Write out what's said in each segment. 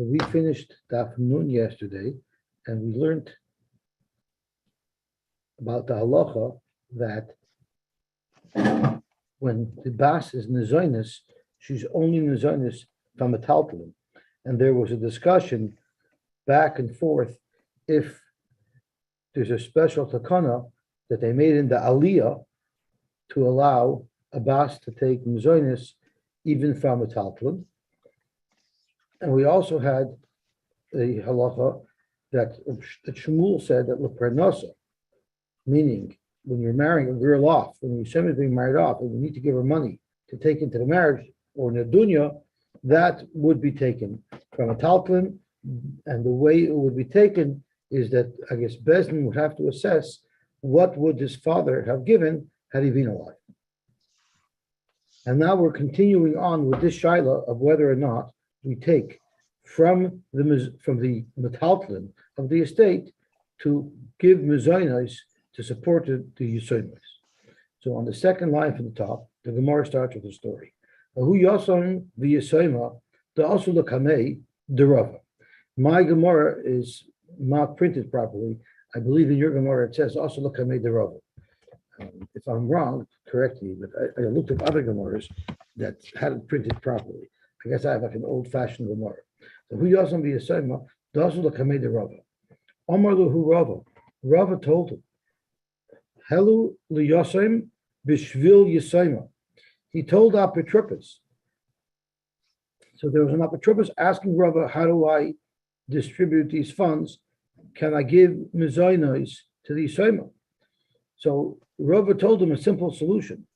So we finished Daf Nun yesterday, and we learned about the halacha that when the bas is nezoinus, she's only nezoinus from a taltalin. And there was a discussion back and forth if there's a special takana that they made in the aliyah to allow a bas to take nezoinus even from a taltalin. And we also had a halacha that Shmuel said that leparnasa, meaning when you're marrying a girl off, when somebody's being married off, and you need to give her money to take into the marriage or nedunya, that would be taken from a taltalin. And the way it would be taken is that I guess Bezdin would have to assess what would his father have given had he been alive. And now we're continuing on with this shaila of whether or not we take from the metaltlin of the estate to give mezainos to support the Yosy. So on the second line from the top, the Gemara starts with the story. Ahu Yason v'Yosy the also the kamei derava. My Gemara is not printed properly. I believe in your Gemara it says also the kamei derava. If I'm wrong, correct me, but I looked at other Gemaras that had it printed properly. I guess I have like an old-fashioned Gemara. So who Yason v'Yosy the also the kamei derava. Omar lahu Rava. Rava told him, Helu liYosem b'shvil Yosy. He told Apotropos. So there was an Apotropos asking Rava, how do I distribute these funds? Can I give mezainos to the Yosy? So Rava told him a simple solution.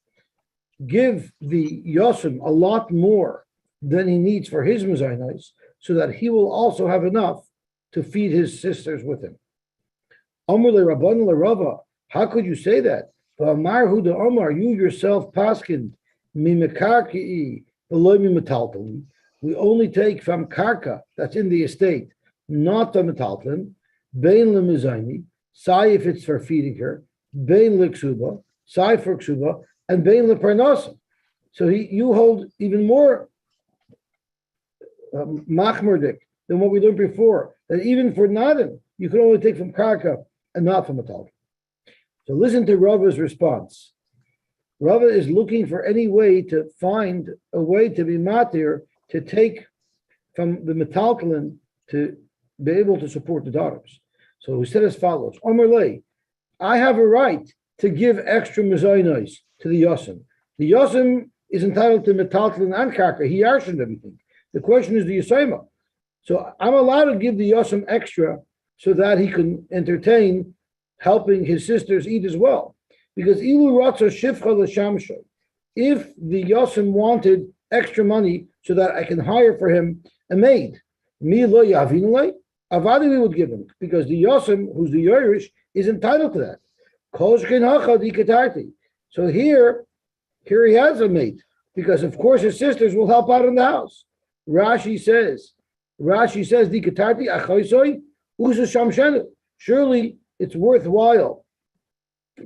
Give the Yosem a lot more than he needs for his mezainos, so that he will also have enough to feed his sisters with him. Amr le Rabban le Rava, how could you say that? Amar hu de Omar, you yourself paskin mi mekarki below mi metaltalin. We only take from karka that's in the estate, not the metaltalin. Bein le mezayni, sai if it's for feeding her. Bein le ksuba, sai for ksuba, and bein le parnasa. So you hold even more machmerdik than what we learned before. That even for nadim, you can only take from karka and not from metaltalin. So listen to Rava's response. Rava is looking for any way to find a way to be matir, to take from the metaltalin to be able to support the daughters. So he said as follows: Omer lei, I have a right to give extra mezainos to the Yosem. The Yosem is entitled to metaltalin and karka. He arshened everything. The question is the Yosema. So I'm allowed to give the Yosem extra so that he can entertain helping his sisters eat as well. Because ilu ratza shifcha l'shamshay, if the Yosem wanted extra money so that I can hire for him a maid, mi lo yavinulay, avadi we would give him, because the Yosem, who's the Yerush, is entitled to that. Kol shkein hachad ikatarti. So here he has a maid, because of course his sisters will help out in the house. Rashi says, dikatarti achoisoi usu shamshenu. Surely it's worthwhile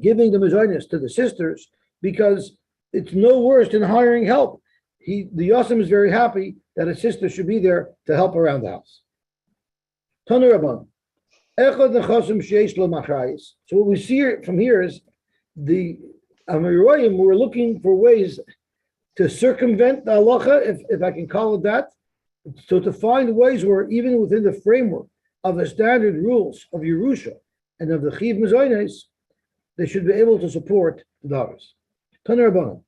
giving the mezainos to the sisters because it's no worse than hiring help. The Yosem is very happy that his sister should be there to help around the house. Tanu Rabban. So what we see from here is the Amoraim were looking for ways to circumvent the halacha, if I can call it that. So to find ways where even within the framework of the standard rules of Yerusha and of the Chiv Mezainos, they should be able to support the daughters. Tanu Rabbanan.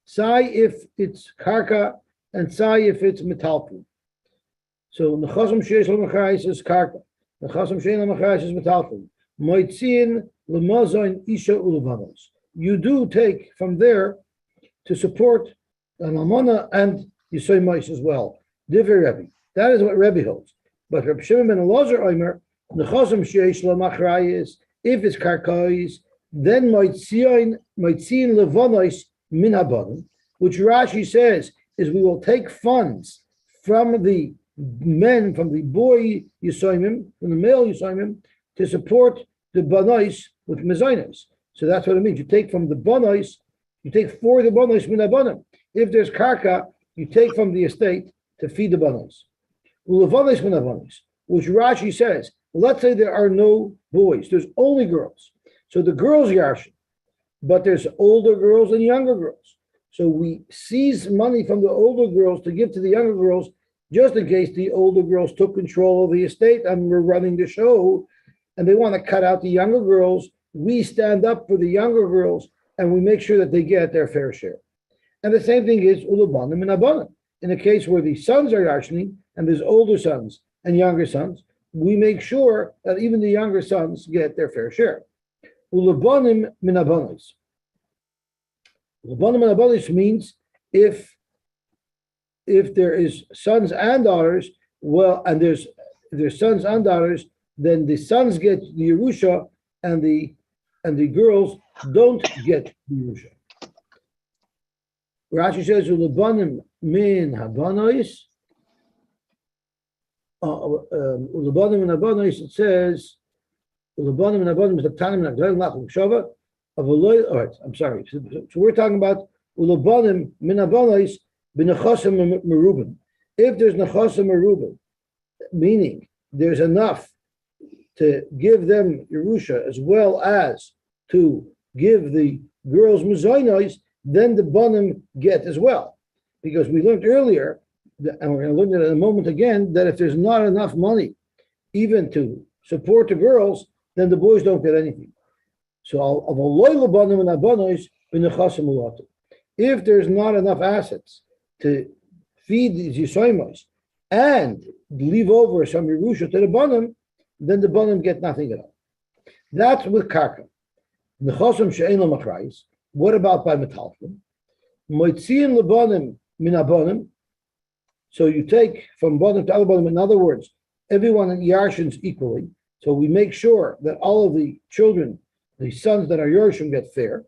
Sai if it's karka and sai if it's metaltalin. So nechasam sheish lo machrayis is karka. Nechasam shein lo machrayis is metaltalin. Moitzin lemazain isha ulubanos. You do take from there to support the mamona and Yosy Mois as well. Divrei Rebbe. That is what Rebbe holds. But Reb Shimon ben Elazar Omer, nechasam sheish lo machrayis, if it's karkais, then moitzin levanos min habanim, which Rashi says is we will take funds from the men, from the boy Yisomim, from the male Yisomim, to support the banos with mezainos. So that's what it means. You take from the banos, you take for the banos min habanim. If there's karka, you take from the estate to feed the banos. Ulavanis minavanis, which Rashi says, let's say there are no boys, there's only girls. So the girls yarshin, but there's older girls and younger girls. So we seize money from the older girls to give to the younger girls, just in case the older girls took control of the estate and were running the show, and they want to cut out the younger girls. We stand up for the younger girls, and we make sure that they get their fair share. And the same thing is ulabanim and abanim. In a case where the sons are yarshining, and there's older sons and younger sons, we make sure that even the younger sons get their fair share. Ulabanim min abanos. Ulabanim min abanos means if there is sons and daughters, well, and there's sons and daughters, then the sons get the Yerusha and the girls don't get the Yerusha. Rashi says ulabanim min habanos. Ulabanim min habanos. It says ulabanim min habanos is the tanim and agdal nachum shava. All right, I'm sorry. So we're talking about ulabanim min habanos b'nechasim merubim. If there's nechasim merubim, meaning there's enough to give them Yerusha as well as to give the girls mezainos, then the banim get as well. Because we learned earlier, and we're going to learn it in a moment again, that if there's not enough money even to support the girls, then the boys don't get anything. So if there's not enough assets to feed these Yisraelis and leave over some Yerusha to the banim, then the banim get nothing at all. That's with karka. Nechosam she'ein lo machrayis. What about by metalfim? Moitziin lebanim min abanim. So you take from banim to other banim. In other words, everyone in yarshins equally. So we make sure that all of the children, the sons that are yarshim, get fair.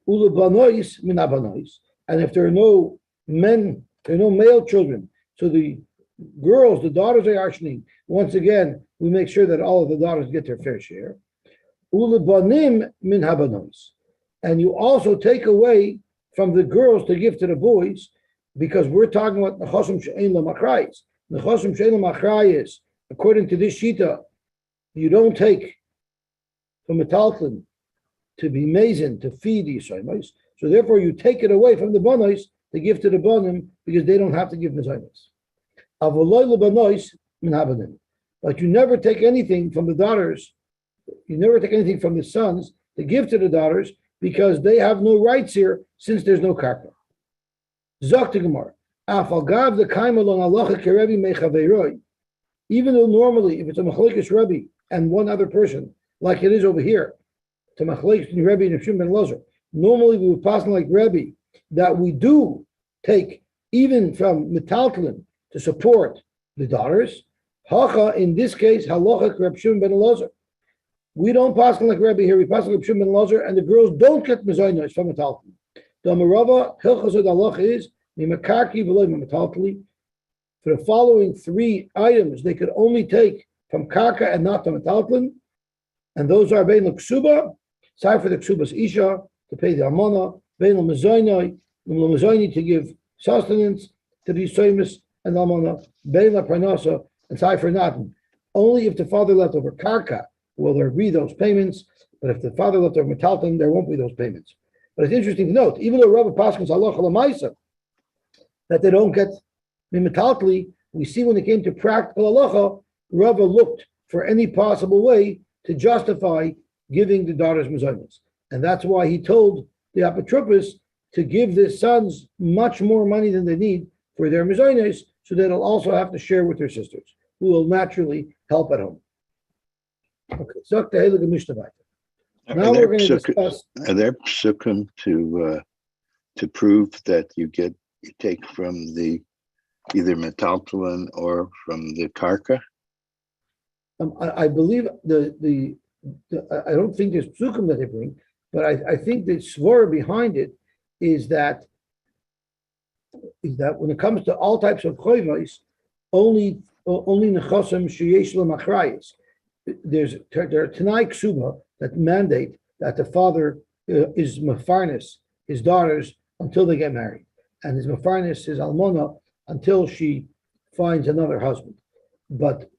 Ulebanois min abanois. And if there are no men, there are no male children. So the girls, the daughters are yarshining. Once again, we make sure that all of the daughters get their fair share. Ulebanim min habanois. And you also take away from the girls to give to the boys, because we're talking about nechosim she'ein lo machrayis. Nechosim she'ein lo machrayis, according to this shita, you don't take from metaltlin to be mazen to feed the Yisraelis. So therefore, you take it away from the banos to give to the banim, because they don't have to give mezainos. Avoloi lebanois min habanim. But you never take anything from the daughters. You never take anything from the sons to give to the daughters, because they have no rights here since there's no karka. Zok Gemara. Afalgav the kaimalon halacha kerevi mechaveiroi. Even though normally, if it's a machlekes Rebbe and one other person, like it is over here, to machlekes Rebbe and Shimon ben Elazar, normally we would pass like Rebbe that we do take even from metaltlin to support the daughters. Hacha, in this case, halacha Reb Shimon ben Elazar. We don't pass like Rebbe here. We pass like Shimon ben Elazar, and the girls don't get mezainos from metaltlin. The Amarava hilchos halacha is mimakarki v'loy metaltlin. For the following three items, they could only take from karka and not from metaltlin, and those are bein l'ksuba, side for the ksuba's isha to pay the amana, bein l'mezaini to give sustenance to the yisaimis and amana, bein l'pranasa, and side for nothing. Only if the father left over karka will there be those payments, but if the father left over metaltlin, there won't be those payments. But it's interesting to note, even though Rabbi Paschal's halacha l'maisa, that they don't get mimetaltli, we see when it came to practical halacha, Rava looked for any possible way to justify giving the daughters mezainos. And that's why he told the apotropos to give the sons much more money than they need for their mezainos, so that they'll also have to share with their sisters, who will naturally help at home. Okay, so now we're going to discuss. Are there psukim to prove that you take from the either metaltalin or from the karka? I believe I don't think there's psukim that they bring, but I think the svara behind it is that when it comes to all types of choivos, only nechasim sheyesh lemachrayis. There are Tanai Ksuba that mandate that the father is mefarnes his daughters until they get married. and his mafarnis, his almona, until she finds another husband. But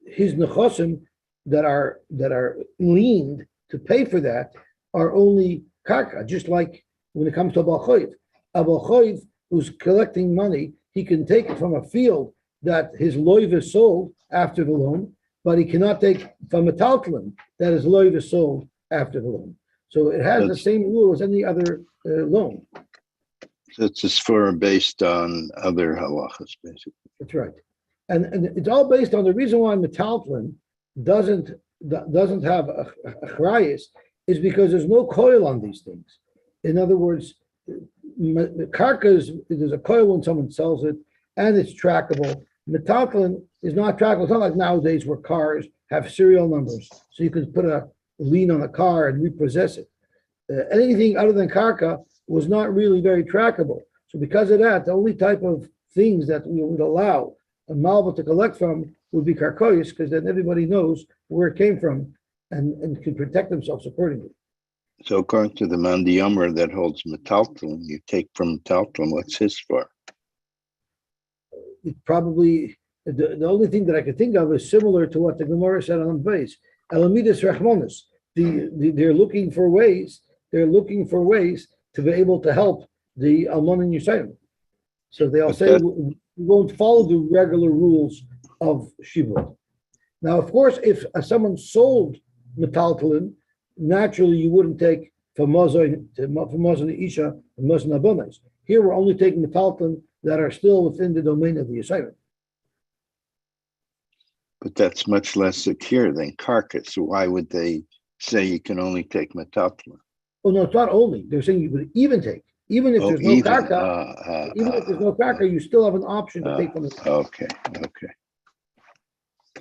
his nechosim that are leaned to pay for that are only karka, just like when it comes to Abal Choiv, who's collecting money, he can take it from a field that his loiv is sold after the loan, but he cannot take from a taltlin that his loiv is sold after the loan. So it has the same rule as any other loan. So it's just for based on other halachas, basically. That's right. And it's all based on the reason why metaltlin doesn't have a chrayis is because there's no coil on these things. In other words, karkas, there's a coil when someone sells it, and it's trackable. Metaltlin is not trackable. It's not like nowadays where cars have serial numbers, so you can put a lien on a car and repossess it. Anything other than karka was not really very trackable. So because of that, the only type of things that we would allow a malva to collect from would be karkois, because then everybody knows where it came from and can protect themselves accordingly. So according to the Mandi Yomer that holds metaltlin, you take from metaltlin, what's his for? It probably, the only thing that I could think of is similar to what the Gemara said on the base. Elamidas Rachmanis. They're looking for ways to be able to help the Almon and Yosayim. So they'll say we won't follow the regular rules of Shibud. Now, of course, if someone sold metaltalin, naturally you wouldn't take from Mazon Isha and Mazon Abonis. Here we're only taking metaltalin that are still within the domain of the assignment. But that's much less secure than karka. So why would they say you can only take metaltalin? Oh no, it's not only. They're saying you could even take, even if there's no karka, even if there's no karka, you still have an option to take from it. Okay.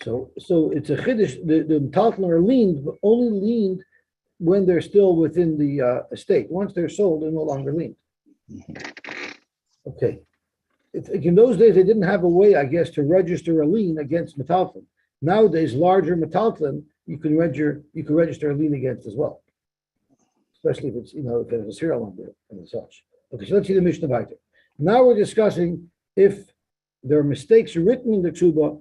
So it's a chiddush. The metaltalin are leaned, but only leaned when they're still within the estate. Once they're sold, they're no longer leaned. Okay. In those days, they didn't have a way, I guess, to register a lien against metaltalin. Nowadays, larger metaltalin you can register a lien against as well, especially if it's if there's a serial number and such. Okay, so let's see the Mishnah Vayter. Now we're discussing if there are mistakes written in the ksuba,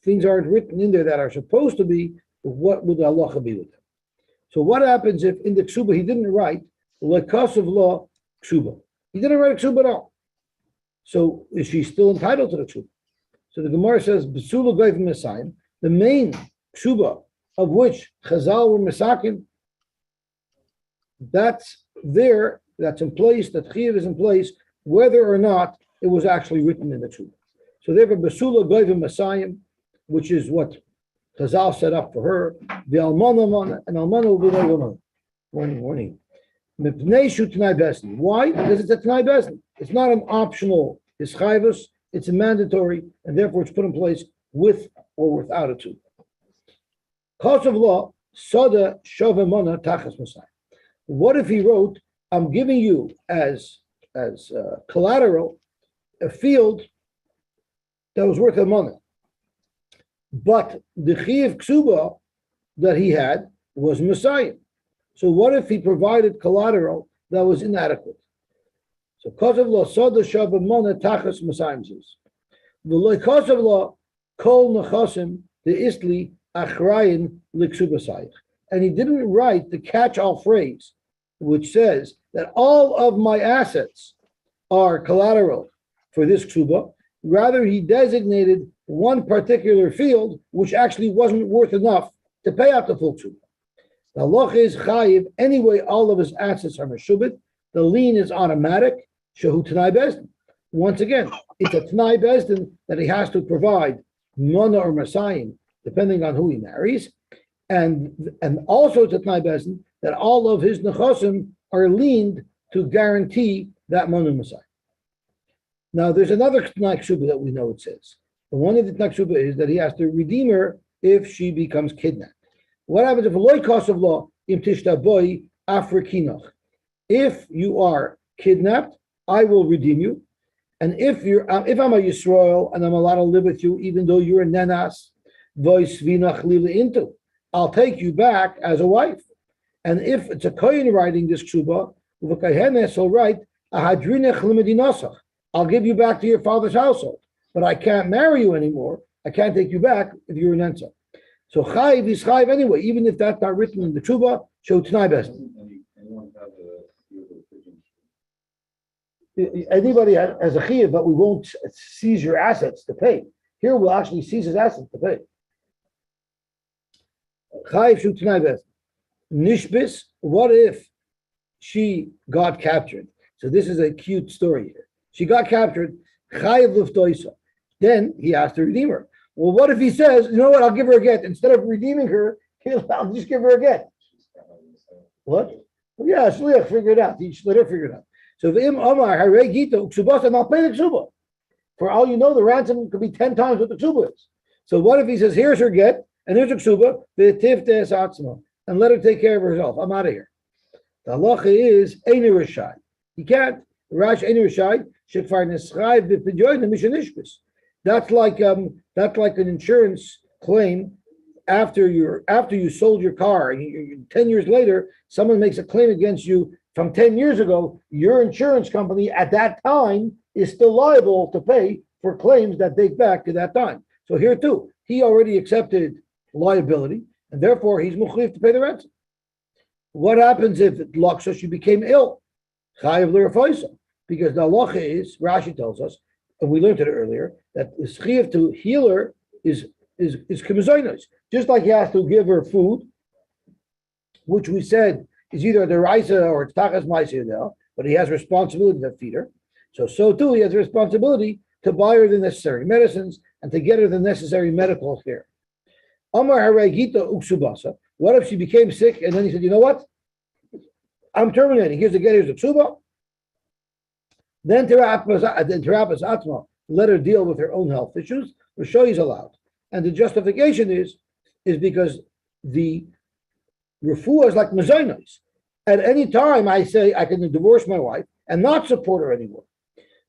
things aren't written in there that are supposed to be. What would the halacha be with them? So what happens if in the ksuba he didn't write lekas of law ksuba? He didn't write a ksuba at all. So is she still entitled to the ksuba? So the Gemara says, Besula Goyv Mesayim, the main ksuba of which Chazal were Mesakim, that's in place, that Chiyav is in place, whether or not it was actually written in the ksuba. So therefore, Besula Goyv Mesayim, which is what Chazal set up for her, the Almana, and Almana will be like, warning. Why? Because it's a Tanai Bezdin. It's not an optional Ischayvus, it's a mandatory, and therefore it's put in place with or without a tube. Cause of law, Sada Shavamana Tachas Masai. What if he wrote, I'm giving you as collateral a field that was worth a money, but the Chiyav Ksuba that he had was Messiah. So what if he provided collateral that was inadequate? So cause of law, Sada Shavamana Tachas Masai says, the cause of law, Kol Nechasim the Istli Achrayin Liksubasayich. And he didn't write the catch-all phrase, which says that all of my assets are collateral for this ksuba. Rather, he designated one particular field, which actually wasn't worth enough to pay out the full ksuba. The loch is chayiv. Anyway, all of his assets are meshubit. The lien is automatic. Shehu Tanai Bezdin. Once again, it's a Tanai Bezdin that he has to provide mana or masayim, depending on who he marries, and also it's a Tanai Bezdin that all of his nechosim are leaned to guarantee that mana masayim. Now, there's another Tanai Kshuba that we know it says. The one of the Tanai Kshuba is that he has to redeem her if she becomes kidnapped. What happens if a loy cost of law im tishtaboi afrikinach? If you are kidnapped, I will redeem you. And if I'm a Yisrael and I'm allowed to live with you, even though you're a nenas, I'll take you back as a wife. And if it's a kohen writing this ksuba, the kohenes will write I'll give you back to your father's household, but I can't marry you anymore. I can't take you back if you're an ensa. So chayiv is chayiv anyway, even if that's not written in the tshuva. Show t'nai bezdin. Anybody has a chiyuv, but we won't seize your assets to pay. Here we'll actually seize his assets to pay. Chayiv shu t'nai bezdin. Nishbis. What if she got captured? So this is a cute story here. She got captured. Chayiv luftoisa. Then he asked to redeem her. Well, what if he says, you know what, I'll give her a get. Instead of redeeming her, I'll just give her a get. What? Well, yeah, shliach figured it out. Let her figure it out. So v'im amar harei gita uksubas, and I'll pay the ksuba. For all you know, the ransom could be 10 times what the ksuba is. So what if he says, here's her get, and here's her ksuba, v'tiftes atzma, and let her take care of herself. I'm out of here. The halacha is eini rishai. He can't. Rash eini rishai shekfar neschai v'pidyoin mishanishbis. That's like an insurance claim after you sold your car. 10 years later, someone makes a claim against you from 10 years ago. Your insurance company at that time is still liable to pay for claims that date back to that time. So here too, he already accepted liability, and therefore he's mukhliv to pay the ransom. What happens if Laksa, she became ill? Chayav l'rafaisa, because the halacha is, Rashi tells us, and we learned it earlier, that the chayav to heal her is k'mezainos. Just like he has to give her food, which we said is either the raisa or it's tachas ma'aseh now, but he has responsibility to feed her. So too, he has a responsibility to buy her the necessary medicines and to get her the necessary medical care. Amar harei gita uksubasa. What if she became sick and then he said, you know what? I'm terminating. Here's the get, here's the ksuba. Then terapas atma, let her deal with her own health issues. Rashoy is allowed. And the justification is because the refuah is like mezainos. At any time, I say I can divorce my wife and not support her anymore.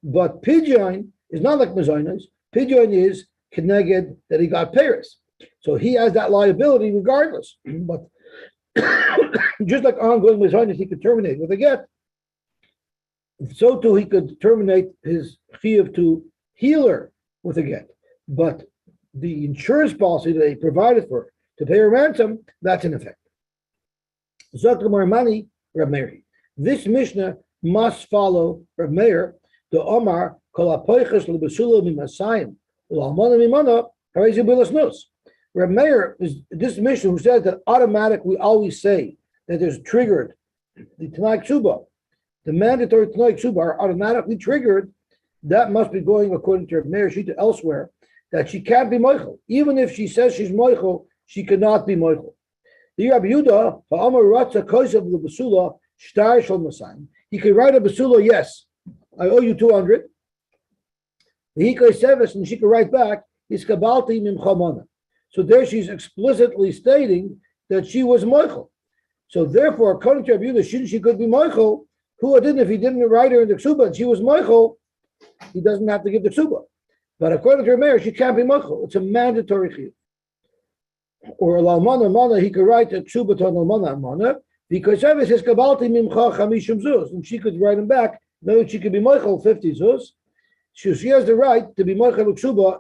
But pidyon is not like mezainos. Pidyon is keneged that he got Paris. So he has that liability regardless. But just like ongoing mezainos, he could terminate with a get. So too, he could terminate his chiyuv to heal her with a get. But the insurance policy that he provided for her to pay her ransom, that's in effect. Zakramar Reb Meir. This Mishnah must follow Reb Meir, the Omar, Kol HaPoiches L'Besula Mimasayim, L'Almana Mimana, Harezi Bilas Nus. Reb Meir is this Mishnah who says that automatic, we always say that there's triggered the Tanai Ksuba. The mandatory Tanai Ksuba are automatically triggered. That must be going according to Reb Meir Shita elsewhere, that she can't be Moichel. Even if she says she's Moichel, she cannot be Moichel. The Rabbi Yehuda, Ha'amar Ratza Kosev L'Besula, Shtar Shal Masayim. He could write a Besula, yes, I owe you 200. He could Seves, and she could write back, Is Kabalti Mimcha Mana. So there she's explicitly stating that she was Moichel. So therefore, according to Rabbi Yehuda, she could be Moichel. Who didn't, if he didn't write her in the Ksuba and she was Moichel, he doesn't have to give the Ksuba. But according to her Meir, she can't be Moichel. It's a mandatory chiyuv. Or L'Almana Mana, he could write a Ksuba to L'Almana Mana, because Seves is Kabalti Mimcha Chamishim Zuz, and she could write him back. No, she could be Moichel 50 Zuz. She has the right to be Moichel Ksuba.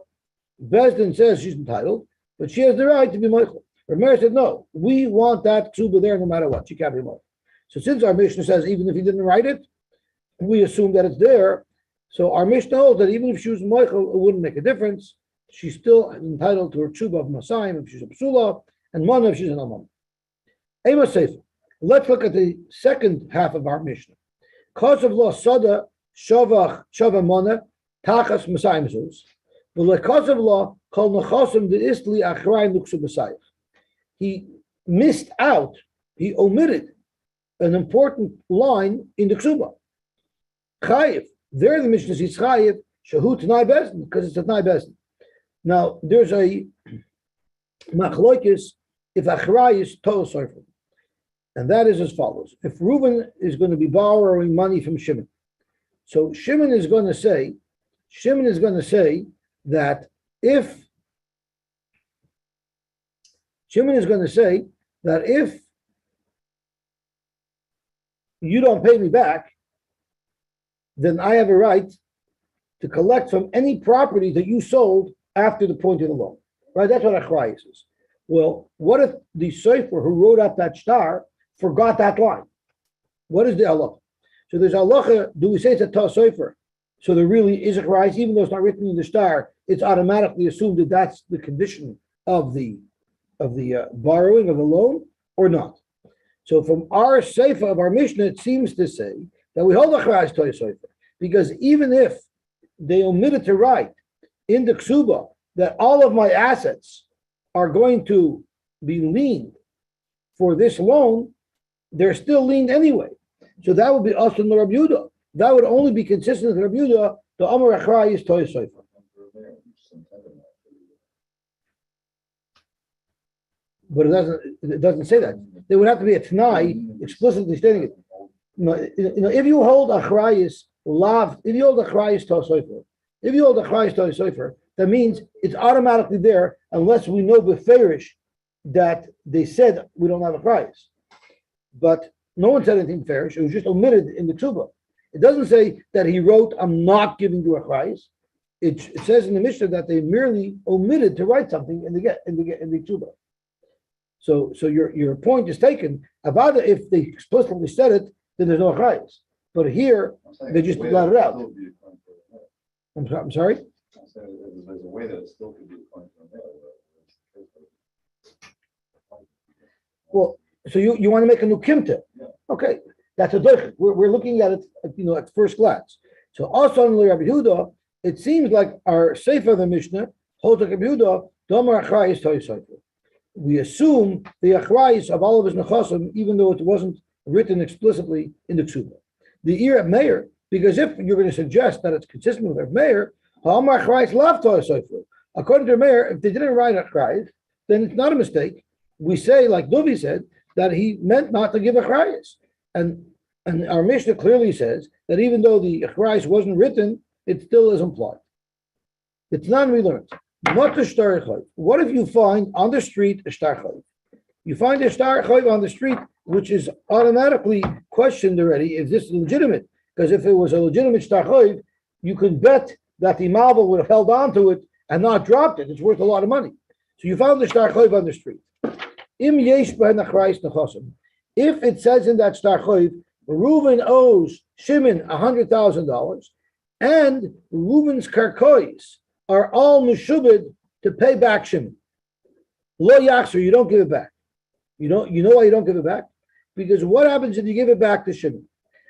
Bezdin says she's entitled, but she has the right to be Moichel. Her Meir said, no, we want that Ksuba there no matter what. She can't be Moichel. So since our Mishnah says even if he didn't write it, we assume that it's there. So our Mishnah holds that even if she was Moichel, it wouldn't make a difference. She's still entitled to her tshuva of Masayim if she's a psula, and Mana if she's an Alman. Ema Sefer. Let's look at the second half of our Mishnah. Cause of law Sada Shavach Shava Mana Tachas Masayim Zuz. But the cause of law called Nachasim the Istli Achrai Nuksu Masayim. He missed out, he omitted an important line in the Ksuba. Chayiv. There the Mishnah says Chayiv Shahu Tanai Bezdin, because it's a Tanai Bezdin. Now there's a machloikis if Achrai is Toh Sofer. And that is as follows. If Reuben is going to be borrowing money from Shimon, so Shimon is going to say that if you don't pay me back, then I have a right to collect from any property that you sold after the point of the loan. Right? That's what achrayus is. Well, what if the sofer who wrote out that star forgot that line? What is the halacha? So there's halacha. Do we say it's a ta sofer? So there really is a achrayus, even though it's not written in the star. It's automatically assumed that that's the condition of the borrowing of the loan, or not. So from our seifa of our Mishnah, it seems to say that we hold achrayus ta sofer, because even if they omitted to write in the ksuba that all of my assets are going to be liened for this loan, they're still liened anyway. So that would be also in the Rabbi Yehuda. That would only be consistent with Rabbi Yehuda, the Amar Achrayus ta sofer. But it doesn't say that. There would have to be a Tanai explicitly stating it. If you hold achrayus lav, if you hold achrayus ta sofer, that means it's automatically there unless we know beferish that they said we don't have achrayus. But no one said anything beferish. It was just omitted in the ksuba. It doesn't say that he wrote, "I'm not giving you achrayus." It says in the Mishnah that they merely omitted to write something in the ksuba. So your point is taken. About if they explicitly said it, then there's no achrayus. But here they just let it out. I'm sorry. There's a way that it still could be a coin from there. Well, so you want to make a new kimta? Yeah. Okay, that's a doich. We're looking at it, at first glance. So also in Rabbi Yehuda, it seems like our sefer the Mishnah holds like Rabbi Yehuda, Domar achrayus ta sofer. We assume the achrayus of all of his nechasim, even though it wasn't written explicitly in the ksuba. The ear at Meir, because if you're going to suggest that it's consistent with Rav Meir, according to Meir, if they didn't write achrayus, then it's not a mistake. We say, like Dovi said, that he meant not to give achrayus, and our Mishnah clearly says that even though the achrayus wasn't written, it still is implied. It's not relearned. What if you find on the street a shtar chayv? You find a shtar chayv on the street, which is automatically questioned already. Is this legitimate? Because if it was a legitimate shtar chayv, you could bet that the malva would have held on to it and not dropped it. It's worth a lot of money. So you found the shtar chayv on the street. Im yesh b'hen achrayus nechasim. If it says in that shtar chayv, Reuven owes Shimon $100,000, and Reuven's karkois are all meshubed to pay back Shimon. Lo yachzer, you don't give it back. You know why you don't give it back? Because what happens if you give it back to Shimon?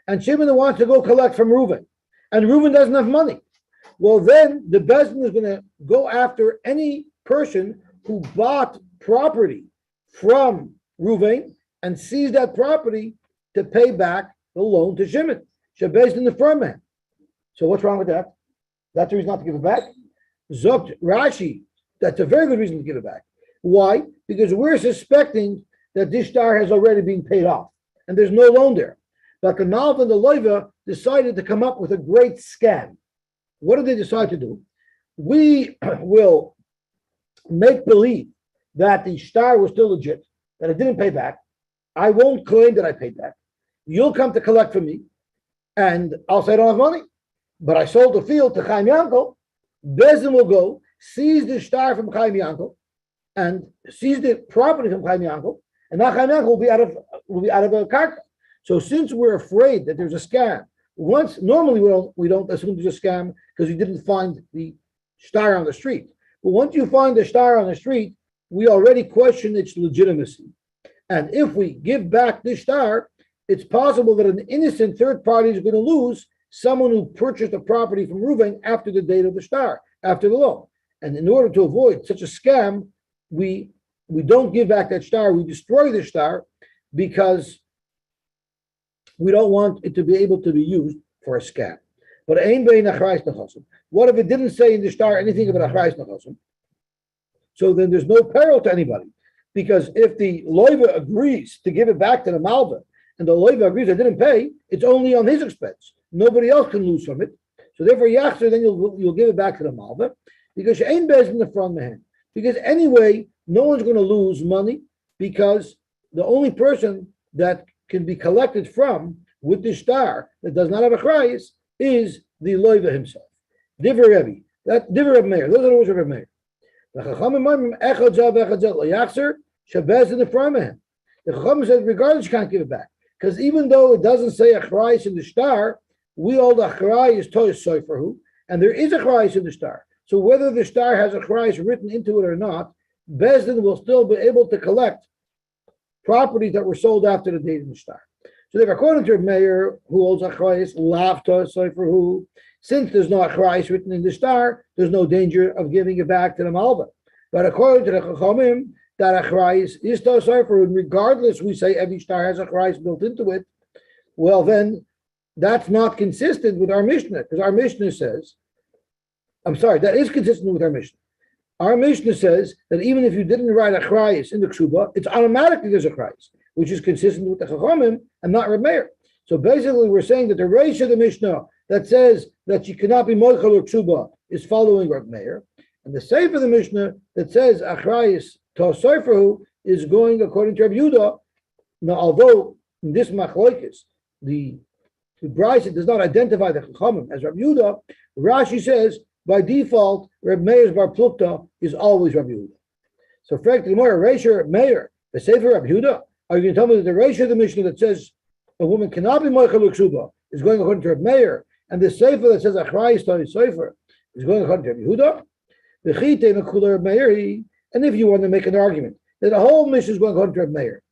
And Shimon wants to go collect from Reuven, and Reuven doesn't have money. Well, then the Bezdin is going to go after any person who bought property from Reuven and seized that property to pay back the loan to Shimon. Shebezdin the firm man. So what's wrong with that? That's the reason not to give it back. Zokt Rashi, that's a very good reason to give it back. Why? Because we're suspecting that this star has already been paid off and there's no loan there. But the Malv and the Loiva decided to come up with a great scam. What did they decide to do? We will make believe that the star was still legit, that it didn't pay back. I won't claim that I paid back. You'll come to collect from me, and I'll say I don't have money, but I sold the field to Chaim Yankel. Bezdin will go, seize the star from Chaim Yankel, and seize the property from Chaim Yankel, and now Chaim Yankel will be out of a karka. So since we're afraid that there's a scam, normally we don't assume there's a scam because we didn't find the star on the street. But once you find the star on the street, we already question its legitimacy. And if we give back the star, it's possible that an innocent third party is going to lose someone who purchased a property from Reuven after the date of the star, after the loan. And in order to avoid such a scam, we don't give back that star, we destroy the star because we don't want it to be able to be used for a scam. But what if it didn't say in the star anything about achrayus nechasim? So then there's no peril to anybody. Because if the loiva agrees to give it back to the malva, and the loiva agrees I didn't pay, it's only on his expense. Nobody else can lose from it. So therefore, yachzer, then you'll give it back to the malva, because you ain't bezin the front man. Because anyway, no one's going to lose money, because the only person that can be collected from with the star that does not have a achrayus is the loiva himself. Divrei Rebbe. That Divrei Reb Meir. Those are the words of Reb Meir. The Chachamim Maimim echad zav echad zav lo yachzer shabez in the framahem. The Chachamim said regardless you can't give it back because even though it doesn't say achrayis in the star, we hold achrayis is toyes soiferhu, and there is achrayis in the star. So whether the star has achrayis written into it or not, Bezdin will still be able to collect properties that were sold after the date of the star. So therefore, according to Reb Meir, who holds achrayis lav toyes soiferhu, since there's no achrayis written in the star, there's no danger of giving it back to the malva. But according to the Chachamim, that achrayis is tosafer, and regardless, we say every star has achrayis built into it. Well, then that's not consistent with our Mishnah, because our Mishnah says, that is consistent with our Mishnah. Our Mishnah says that even if you didn't write achrayis in the ksuba, it's automatically there's achrayis, which is consistent with the Chachamim and not Reb Meir. So basically, we're saying that the reish of the Mishnah that says that you cannot be moichel or ksuba is following Reb Meir, and the seif of the Mishnah that says achrayis tosaferhu is going according to Reb Yehuda. Now, although in this machlokes the Brisa does not identify the Chachamim as Reb Yehuda, Rashi says by default Reb Meir's bar plukta is always Reb Yehuda. So, frankly, more reish Reb Meir, the seif of Reb Yehuda. Are you going to tell me that the reish of the Mishnah that says a woman cannot be moichel or ksuba is going according to Reb Meir, and the sefer that says achrayis tosafer is going according to Reb Yehuda? And if you want to make an argument that the whole mission is going according to Reb Meir,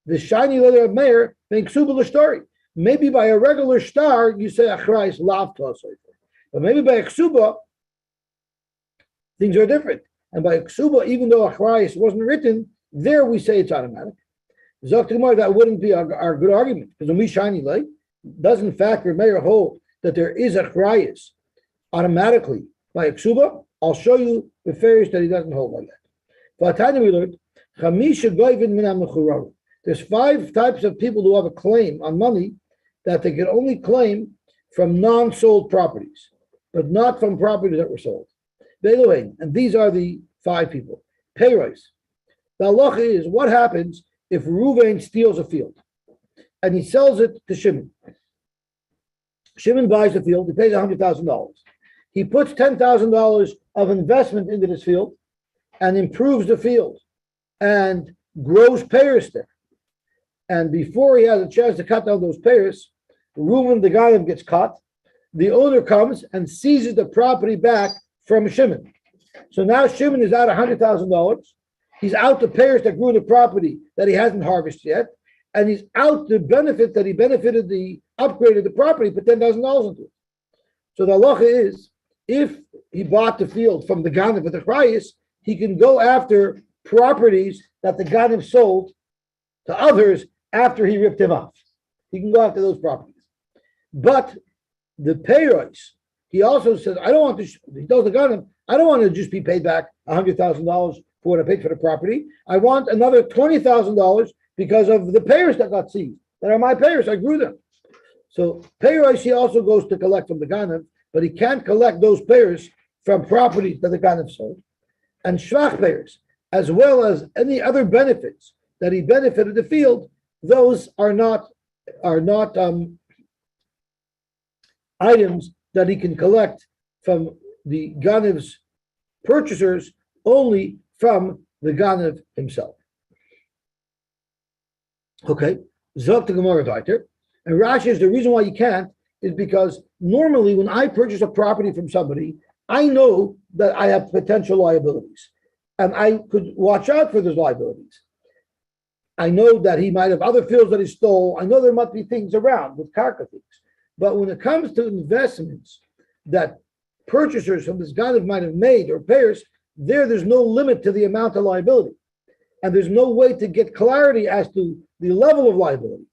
the shiny letter of Meir makes ksuba story. Maybe by a regular star you say achrayis lav tosafer, but maybe by a ksuba things are different. And by a ksuba, even though achrayis wasn't written, there we say it's automatic. That wouldn't be our good argument, because when we shiny light, does in fact Reb Meir hold that there is a achrayis automatically by a ksuba? I'll show you the farish that he doesn't hold like that. We learned there's 5 types of people who have a claim on money that they can only claim from non-sold properties, but not from properties that were sold. And these are the 5 people. Peiros. The halacha is what happens if Reuven steals a field and he sells it to Shimon. Shimon buys the field, he pays $100,000. He puts $10,000 of investment into this field and improves the field and grows pears there. And before he has a chance to cut down those pears, Reuven, the guy that gets caught, the owner comes and seizes the property back from Shimon. So now Shimon is out $100,000. He's out the pears that grew the property that he hasn't harvested yet, and he's out the benefit that he benefited the upgrade of the property, put $10,000 into it. So the halacha is, if he bought the field from the Ganav with the Achrayis, he can go after properties that the Ganav sold to others after he ripped him off. He can go after those properties. But the payrois, he also says, I don't want to, he tells the Ganav, I don't want to just be paid back $100,000 for what I paid for the property. I want another $20,000 because of the payers that got seized. That are my payers, I grew them. So payrois, he also goes to collect from the Ganav, but he can't collect those payers from properties that the Ganav sold. And shvach payers, as well as any other benefits that he benefited the field, those are not items that he can collect from the Ganav's purchasers, only from the Ganav himself. Okay, Zok the Gemara weiter. And Rashi is the reason why you can't is because normally when I purchase a property from somebody, I know that I have potential liabilities, and I could watch out for those liabilities. I know that he might have other fields that he stole. I know there might be things around with karka things. But when it comes to investments that purchasers from this Ganav might have made or payers, there's no limit to the amount of liability. And there's no way to get clarity as to the level of liability.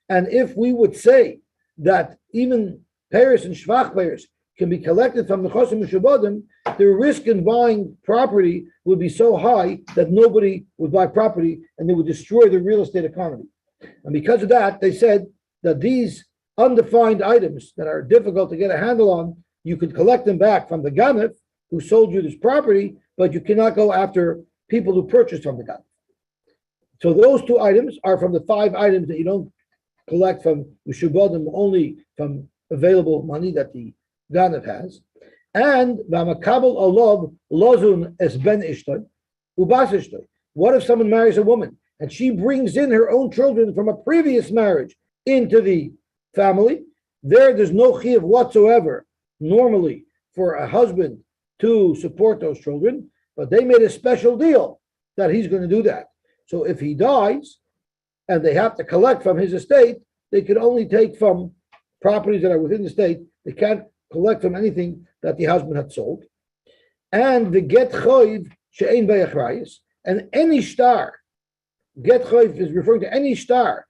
And if we would say that even payers and shvach payers can be collected from the chosim mishubadim, the risk in buying property would be so high that nobody would buy property and they would destroy the real estate economy. And because of that, they said that these undefined items that are difficult to get a handle on, you could collect them back from the Ganav who sold you this property, but you cannot go after people who purchased from the Ganav. So those 2 items are from the 5 items that you don't collect from Mishubadim only from available money that the Ganav has. And Vamakabel Olav Lozun es ben Ishtoi, Ubas Ishtoi. What if someone marries a woman and she brings in her own children from a previous marriage into the family? There's no chiyuv whatsoever normally for a husband to support those children, but they made a special deal that he's going to do that. So if he dies and they have to collect from his estate, they can only take from properties that are within the state. They can't collect from anything that the husband had sold. And the get choiv she'ein b'achrayis, and any star, get choiv is referring to any star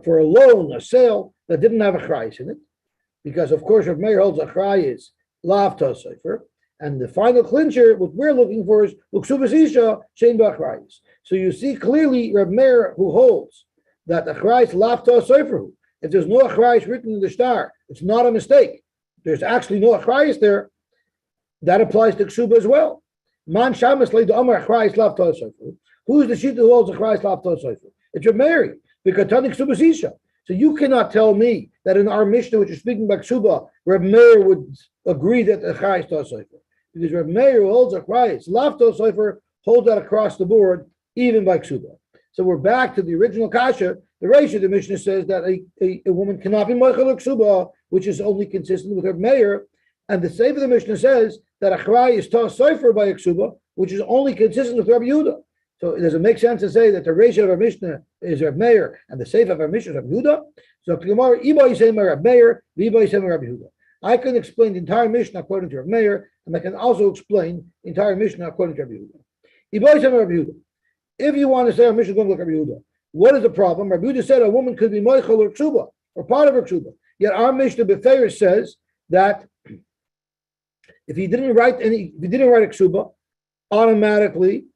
for a loan, a sale that didn't have a achrayis in it, because of course Rav Meir holds achrayis lav toseifer, and the final clincher, what we're looking for is uksubas isha she'ein b'achrayis. So you see clearly Rav Meir who holds that achrayis lav toseifer. If there's no achrayis written in the star, it's not a mistake. There's actually no achrayis there. That applies to ksuba as well. Man shamas leid amar achrayis lav toseifer. Who's the shita who holds achrayis lav toseifer? It's Rav Meir, because tani ksubas isha. So you cannot tell me that in our Mishnah, which is speaking about ksuba, Rav Meir would agree that the achrayis toseifer. Because Rav Meir who holds achrayis lav toseifer holds that across the board, even by ksuba. So we're back to the original kasha. The Reish of the Mishnah says that a woman cannot be moichel ksuba, which is only consistent with Rav Meir, and the Sefer of the Mishnah says that achrayis is toseifer by a ksuba, which is only consistent with Rabbi Yehuda. So does it make sense to say that the Reish of our Mishnah is Rav Meir and the Sefer of our Mishnah is Rabbi Yehuda? So the Gemara, Iba Yisema Rav Meir, Viba Yisema Rabbi Yehuda. I can explain the entire Mishnah according to Rav Meir, and I can also explain the entire Mishnah according to Rabbi Yehuda. Iba Yisema Rabbi Yehuda. If you want to say our Mishnah is going to look at Rabbi Yehuda, what is the problem? Rabbi Yehuda said a woman could be moichel or ksuba, or part of her ksuba. Yet our Mishnah Befeir says that if he didn't write a ksuba, automatically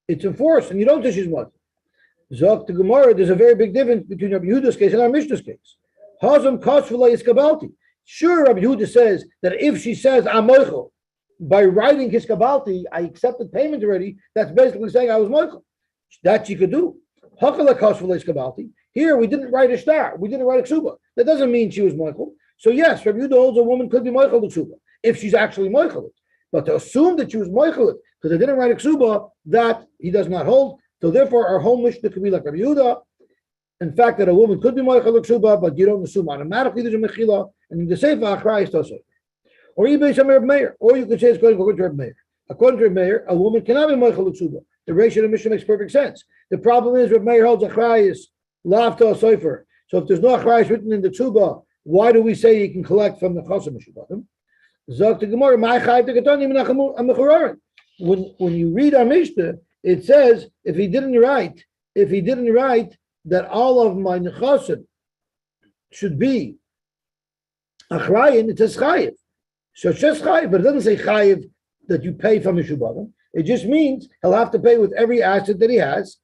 it's enforced, and you don't say she's moichel. Zok to Gemara, there's a very big difference between Rabbi Yehuda's case and our Mishnah's case. Hazam kasvulay is kabalti. Sure, Rabbi Yehuda says that if she says I'm moichel by writing his kabalti, I accepted payment already. That's basically saying I was moichel. That she could do. Here we didn't write a star, we didn't write a ksuba. That doesn't mean she was moichel. So yes, Rabbi Yehuda holds a woman could be moichel the ksuba if she's actually moichel. But to assume that she was moichel because they didn't write a ksuba, that he does not hold. So therefore, our whole Mishnah could be like Rabbi Yehuda. In fact, that a woman could be moichel the ksuba, but you don't assume automatically there's a mechila, and the sefer achrayis tosei. Or even some Rabbi Meir, or you could say it's going according to Rabbi Meir. According to Rabbi Meir, a woman cannot be moichel the ksuba. The ratio of the Mishnah makes perfect sense. The problem is Rabbi Meir holds achrayis lav toseifer. So if there's no achrayis written in the ksuba, why do we say you can collect from the chosim mishubatim? Zok to Gemara, my chayv to katonim amechurorin. When you read our Mishnah, it says if he didn't write that all of my nechasim should be achrayin, it says chayiv. So it's just chayiv, but it doesn't say chayiv that you pay from mishubatim. It just means he'll have to pay with every asset that he has,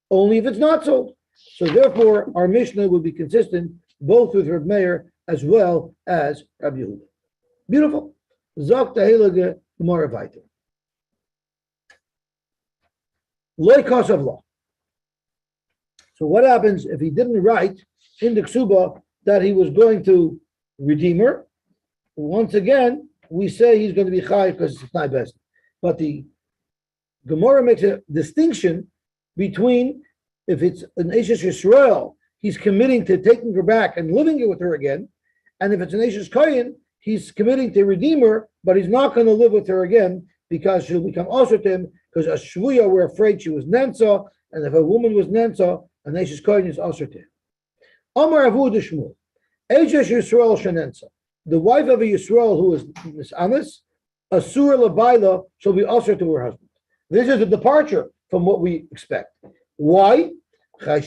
only if it's not sold. So therefore, our Mishnah will be consistent both with Rav Meir as well as Rabbi Yehuda. Beautiful. Zok tehilage Gemara Vayter. Loy kasav law. So what happens if he didn't write in the ksuba that he was going to redeem her? Once again, we say he's going to be chayiv because it's not best. But the Gemara makes a distinction between if it's an Ashes Yisrael, he's committing to taking her back and living with her again, and if it's an Ashes Kohen, he's committing to redeem her, but he's not going to live with her again because she'll become also to him, because a Shvuya, we're afraid she was Nensa, and if a woman was Nensa, an Ashes Kohen is also to him. Amar Avu Shmuel, Ashes Yisrael Shenensa, the wife of a Yisrael who is misanis, Asura Labaila shall be also to her husband. This is a departure from what we expect. Why? We're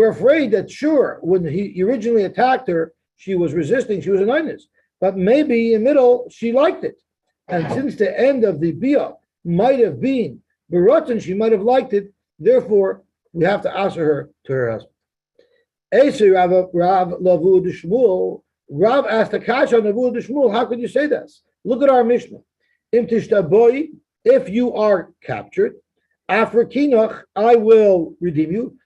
afraid that sure, when he originally attacked her, she was resisting, she was an Inus. But maybe in the middle, she liked it. And since the end of the Bia might have been Baratan, she might have liked it. Therefore, we have to answer her to her husband. Rav asked the Kasha on Navu Shmuel, how could you say this? Look at our Mishnah. If you are captured, After Kinach, I will redeem you.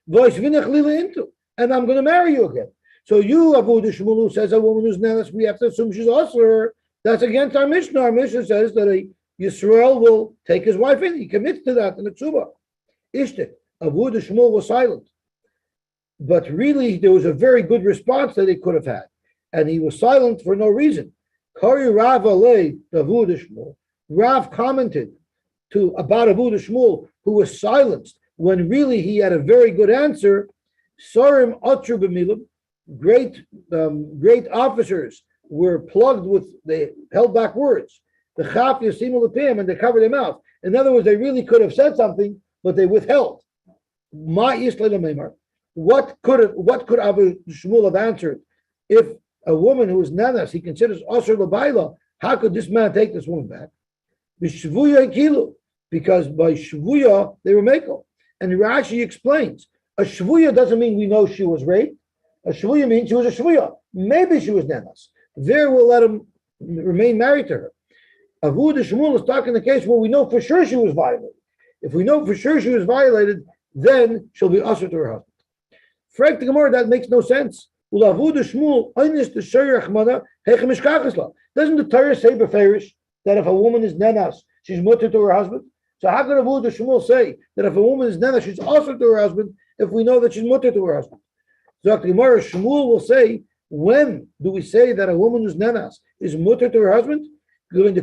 And I'm going to marry you again. So you, Abu Shmuel, says a woman who's nenas, we have to assume she's usher. That's against our Mishnah. Our Mishnah says that a Yisrael will take his wife in. He commits to that in the Tzuba. Ishte. Abu Shmuel was silent. But really, there was a very good response that he could have had. And he was silent for no reason. Kari Rav Alei, Abu Shmuel. Rav commented about Abu Shmuel, who was silenced when really he had a very good answer. Sarim Atru B'milim. Great officers were plugged with, they held back words. The chaf yasimu lepim, and they covered their mouth. In other words, they really could have said something, but they withheld. Ma Yisrael Meimar. What could Abu Shmuel have answered if a woman who is nanas he considers asur l'bayla? How could this man take this woman back? B'shvuya kilu, because by shvuya they were meko. And Rashi explains a shvuya doesn't mean we know she was raped. A shvuya means she was a shvuya. Maybe she was nanas. There we'll let him remain married to her. Abu Shmuel is talking the case where we know for sure she was violated. If we know for sure she was violated, then she'll be usher to her husband. Frag the Gemara, that makes no sense. Doesn't the Torah say beferish that if a woman is nanas, she's mutter to her husband? So how can Abu Shmuel say that if a woman is nanas, she's usher to her husband if we know that she's mutter to her husband? So the Gemara, Shmuel will say, when do we say that a woman who's nanas is mutter to her husband? That's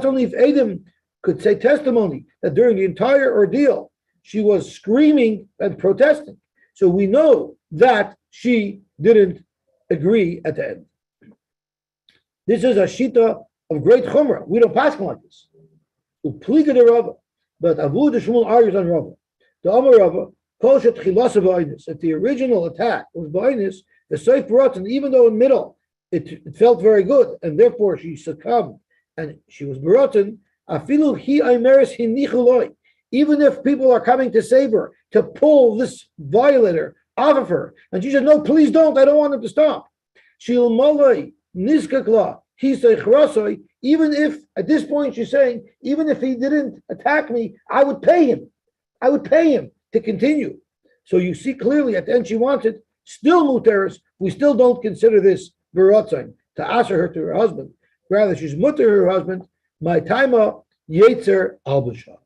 only if Adam could say testimony that during the entire ordeal she was screaming and protesting. So we know that she didn't agree at the end. This is a shita of great chumrah. We don't pass like this. Upliga de Rava, but Abu Shmuel argues on Rava. The Amar Rava, if the original attack was ba'inus, the saif brought, and even though in the middle it felt very good, and therefore she succumbed and she was barotan, afilu hi aimeris hinichuloi. Even if people are coming to save her, to pull this violator off of her, and she said, "No, please don't. I don't want him to stop." Shil maloi nizkakla hisay. Even if at this point she's saying, even if he didn't attack me, I would pay him. I would pay him to continue. So you see clearly at the end she wanted still muteris. We still don't consider this beratzon to answer her to her husband. Rather, she's mutter her husband. My taima yetzer albasha.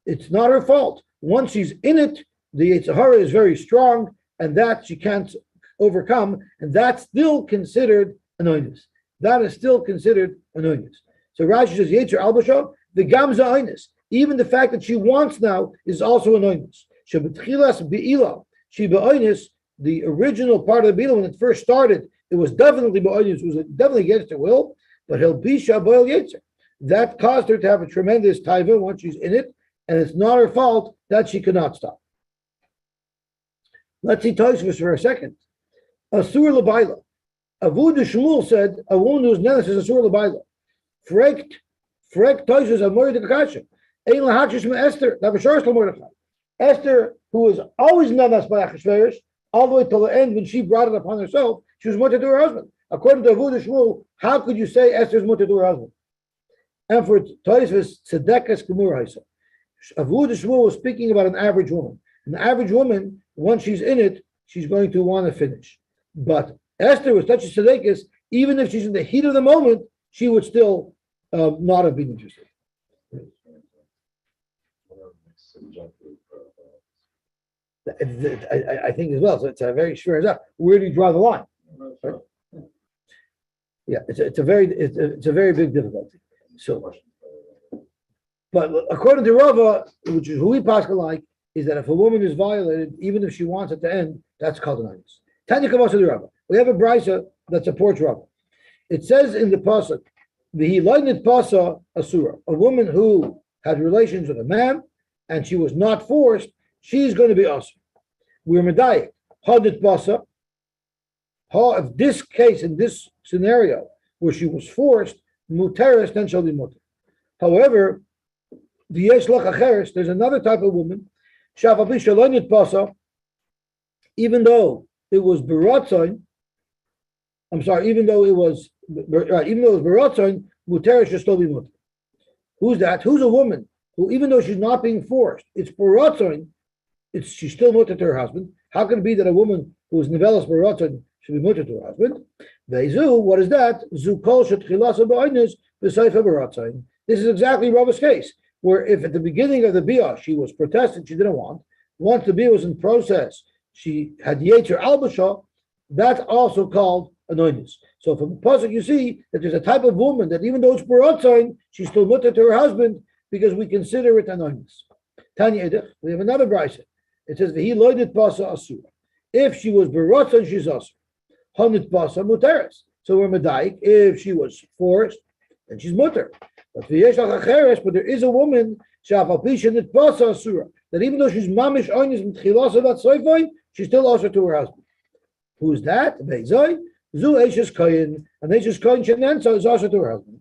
It's not her fault. Once she's in it, the Yetzer Hara is very strong, and that she can't overcome, and that's still considered anoinus. That is still considered anoinus. So Rashi says, Yetzer Albasha, the Gamza Ainus. Even the fact that she wants now is also anoinus. Shabbatchilas Be'ila, she Be'oinus, the original part of the Be'ila, when it first started, it was definitely Be'oinus, it was definitely against her will, but Helbisha Bo'el Yetzer. That caused her to have a tremendous taiva once she's in it, and it's not her fault that she cannot stop. Let's see Tosfos for a second. Asur l'bayla. Abu Shmuel said a woman who's nenas is asur l'bayla. Frekt Tosfos amor de kakasha. Ein lahachis me Esther. Navashores l'mordechai. Esther, who was always nenas by Achashverosh, all the way till the end when she brought it upon herself, she was mutter to her husband. According to Abu Shmuel, how could you say Esther's mutter to her husband? And for Tosfos, tzedekas gemur haisa. Abu Shmuel was speaking about an average woman. An average woman, once she's in it, she's going to want to finish. But Esther was such a tzedekis, even if she's in the heat of the moment, she would still not have been interested. I think as well. So it's a very sure enough. Where do you draw the line? Right? Yeah, it's a very big difficulty. So. But according to Rava, which is who we pascha like, is that if a woman is violated, even if she wants it to end, that's called an anus. Tanya Kavasa de Rava. We have a brisa that supports Rava. It says in the pasuk, "V'hi loynit pasa asura." A woman who had relations with a man and she was not forced, she's going to be asur. We're medayik hadit pasa. If this case in this scenario where she was forced, muteris, then she'll be muter. However, there's another type of woman, even though it was beratzon, even though it was beratzon, muter should still be muter. Who's that? Who's a woman who, even though she's not being forced, it's baratzon, she's still mutter to her husband. How can it be that a woman who is nivelas baratzon should be mutter to her husband? Veizu, what is that? Zu kol shetchilas ba'oinus b'seifa baratzon. This is exactly Rava's case, where if at the beginning of the biyah she was protesting, she didn't want. Once the biyah was in process, she had yetzer albasha. That's also called anoinus. So from the pasuk you see that there's a type of woman that even though it's baratzon, she's still mutter to her husband because we consider it anoinus. Tanya Edich, we have another brayse. It says v'hi loidet basa asura. If she was baratzon, she's asur. Hanit basa muteres. So we're medayik. If she was forced, then she's mutter. But there is a woman that even though she's mamish oinus mitchilas about soifoi, she's still asur to her husband. Who's that? Beizoi zu eishes koyin, and eishes koyin shenensa is asur to her husband.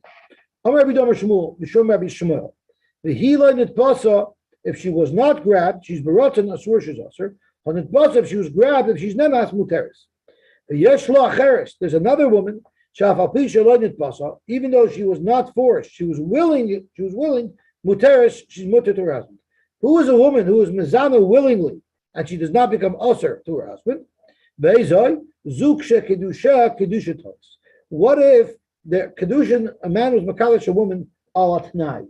Amar Rabbi Domer Shmuel, Mishum Rabbi Shmuel. V'hila nitbasa, if she was not grabbed, she's baratzon asur, she's asur. Hanitbasa, if she was grabbed, if she's nemas muteres. V'yesh lo acheres, there's another woman. Even though she was not forced, she was willing, muteris, she's mutter to her husband. Who is a woman who is mezana willingly, and she does not become usher to her husband? What if the kedushin, a man was makalish a woman al tanai,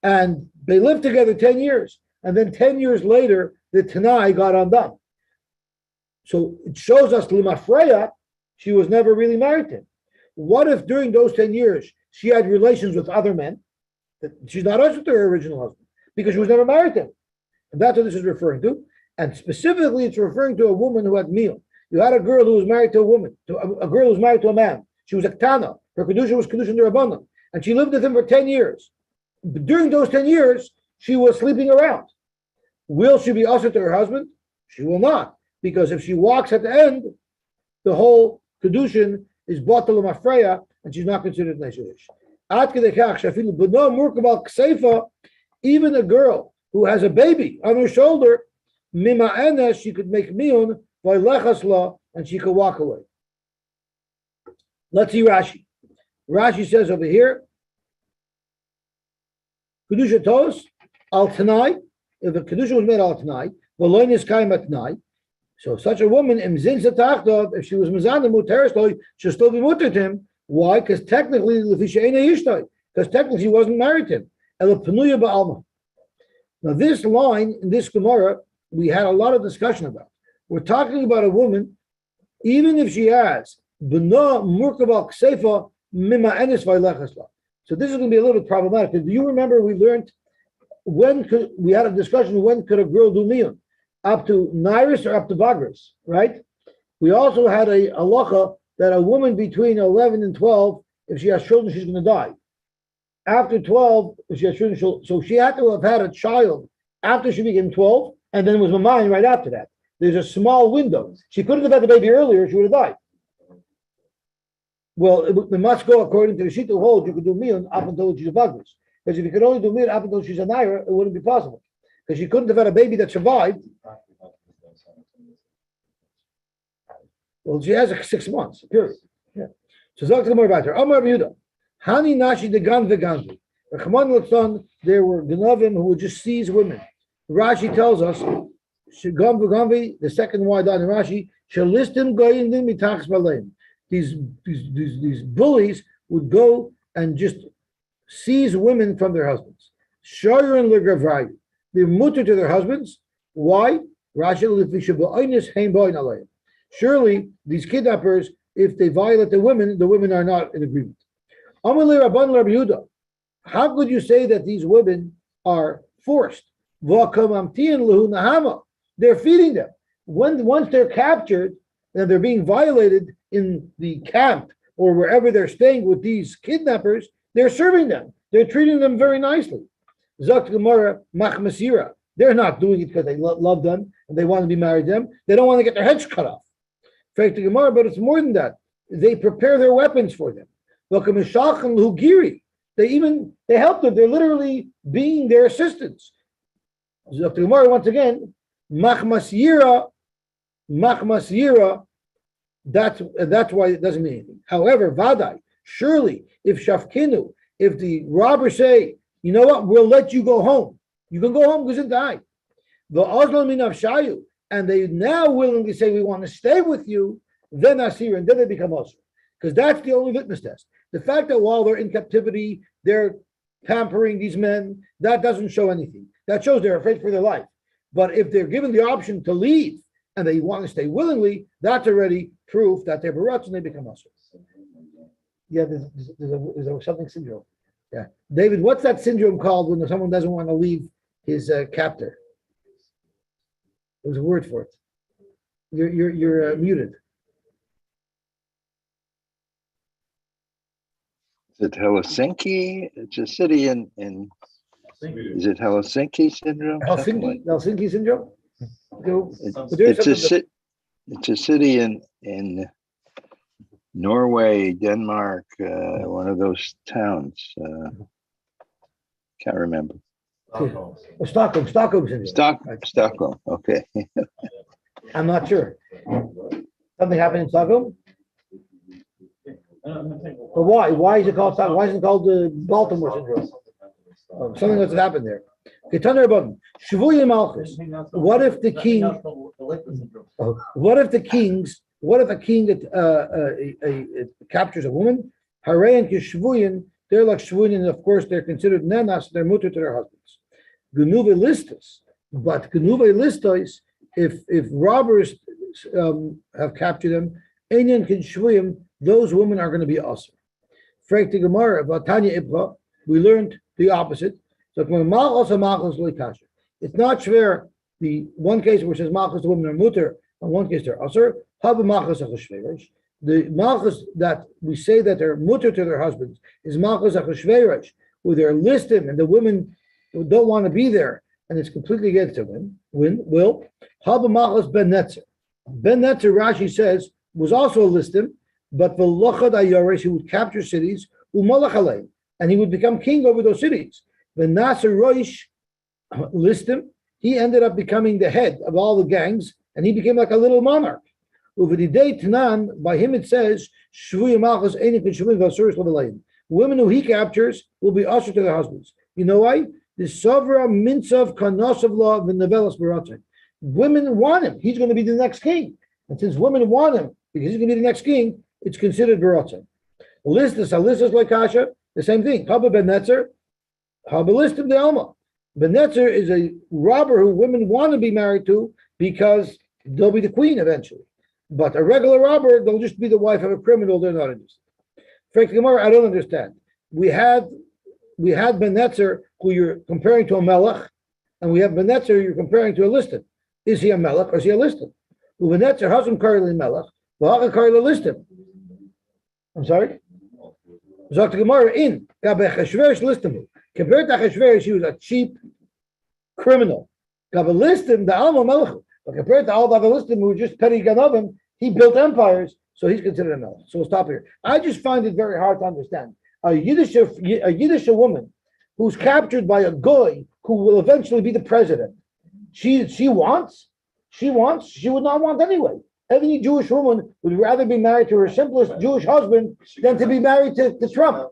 and they lived together 10 years, and then 10 years later, the tanai got undone. So it shows us limafreya, she was never really married to him. What if during those 10 years she had relations with other men? She's not usher to her original husband because she was never married to him. And that's what this is referring to. And specifically, it's referring to a woman who had meal. You had a girl who was married to a woman, a girl who was married to a man. She was a ktana. Her kedusha was kedusha d'rabbanan, and she lived with him for 10 years. But during those 10 years, she was sleeping around. Will she be usher to her husband? She will not, because if she walks at the end, the whole kedushin is batal mafreya, and she's not considered neshish. Even a girl who has a baby on her shoulder, she could make miyun and she could walk away. Let's see Rashi. Rashi says over here, kedusha tos al tanai. If the kedusha was made al tanai, v'loin is kaim at tanai. So such a woman, if she was mizana muteris, she'll still be mutter to him. Why? Because technically, she wasn't married to him. Now this line in this Gemara, we had a lot of discussion about. We're talking about a woman, even if she has b'na murkabal kseifa mima enes v'ilechasla. So this is going to be a little bit problematic. Do you remember we learned we had a discussion when could a girl do miyun? Up to Nairis or up to Bagris, right? We also had a halacha that a woman between 11 and 12, if she has children, she's going to die. After 12, if she has children, so she had to have had a child after she became 12, and then was mamayin right after that. There's a small window. She couldn't have had the baby earlier, she would have died. Well, it must go according to the sheet who holds you could do miyun up until she's a Bagris. Because if you could only do miyun up until she's a Naira, it wouldn't be possible. Because she couldn't have had a baby that survived. Well, she has 6 months, period. Yeah. So talk to more about her. Amar Yehuda, Hani Nashi de Gan Veganvi. There were Ganavim who would just seize women. Rashi tells us, Shagam Veganvi, the second wide on in Rashi, Shalistim Goyindim Mitachs Balaim. These bullies would go and just seize women from their husbands. Shoyer Legravrayu. They're mutter to their husbands. Why? Surely, these kidnappers, if they violate the women are not in agreement. How could you say that these women are forced? They're feeding them. Once they're captured and they're being violated in the camp or wherever they're staying with these kidnappers, they're serving them. They're treating them very nicely. Zakt Gemara Machmasira. They're not doing it because they love them and they want to be married to them. They don't want to get their heads cut off. Fact Gemara, but it's more than that. They prepare their weapons for them. They help them. They're literally being their assistants. Zakt Gemara once again Machmasira. That's why it doesn't mean anything. However, Vadai, surely if Shafkinu, if the robbers say you know what? We'll let you go home. You can go home because die. The Oslo min Shayu, and they now willingly say we want to stay with you, then Asir, and then they become Asir. Because that's the only litmus test. The fact that while they're in captivity, they're pampering these men, that doesn't show anything. That shows they're afraid for their life. But if they're given the option to leave and they want to stay willingly, that's already proof that they're Barats and they become Asir. Yeah, there's something syndrome. Yeah. David, what's that syndrome called when someone doesn't want to leave his captor? There's a word for it. You're muted. Is it Helsinki? It's a city in is it Helsinki syndrome? Helsinki syndrome? It's a city in Norway, Denmark, one of those towns. Can't remember. Stockholm syndrome. Stockholm. Okay. I'm not sure. Something happened in Stockholm? But why? Why is it called Stockholm? Why isn't it called the Baltimore syndrome? Something that's happened there. Okay, Tanner Shvuya Malchus. What if the king? What if a king captures a woman? Hare and Kishvuyan, they're like Shvuyan, and of course they're considered nanas, they're mutter to their husbands. Genuve listos, but genuve listos, if robbers have captured them, Enyan Kishvuyim, those women are going to be awesome. Frek the Gemara about Tanya Ibra, we learned the opposite. So when Malchus and Malchus Leikasher, it's not schwer. The one case where it says Malchus, the women are mutter, and one case they're usher. Have Malchus achashverosh. The Malchus that we say that they're mutter to their husbands is Malchus achashverosh, where they're listed and the women don't want to be there, and it's completely against them. Will Have Malchus ben Netzer. Ben Netzer, Rashi says, was also a listim, but the Lochad Ayoresh, he would capture cities, Umalach and he would become king over those cities. The Nasser Roish listim, he ended up becoming the head of all the gangs, and he became like a little monarch. Over the day Tanan, by him it says, women who he captures will be ushered to their husbands. You know why? The Sovra Mintsov Kanosov law of the Novelas Baratin. Women want him. He's going to be the next king. And since women want him, because he's going to be the next king, it's considered Baratin. Listas like Kasha, the same thing. Haba ben Netzer, Haba listim de Alma. Ben Netzer is a robber who women want to be married to because they'll be the queen eventually. But a regular robber, they'll just be the wife of a criminal. They're not interested. Frank Gemara, I don't understand. We had Ben Netzer, who you're comparing to a melech, and we have Ben Netzer you're comparing to a listim. Is he a melech or is he a listim? Ben Netzer hasn't currently melech, but currently listim. I'm sorry. Zok the Gemara in Gabe Cheshverosh listim. Compared to Cheshverosh, he was a cheap criminal. Gabe listim the Alma melech. But compared to all the other listim who were just petty ganovim, he built empires, so he's considered a melech. So we'll stop here. I just find it very hard to understand. A Yiddish woman who's captured by a goy who will eventually be the president. She would not want anyway. Every Jewish woman would rather be married to her simplest Jewish husband than to be married to Trump.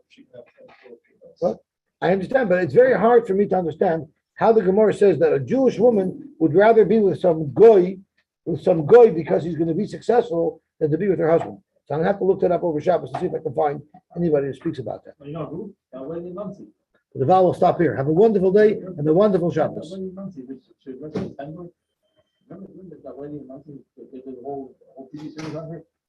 What? I understand, but it's very hard for me to understand how the Gemara says that a Jewish woman would rather be with some goy because he's going to be successful than to be with her husband. So I'm going to have to look that up over Shabbos to see if I can find anybody who speaks about that. The vow will stop here. Have a wonderful day and a wonderful Shabbos.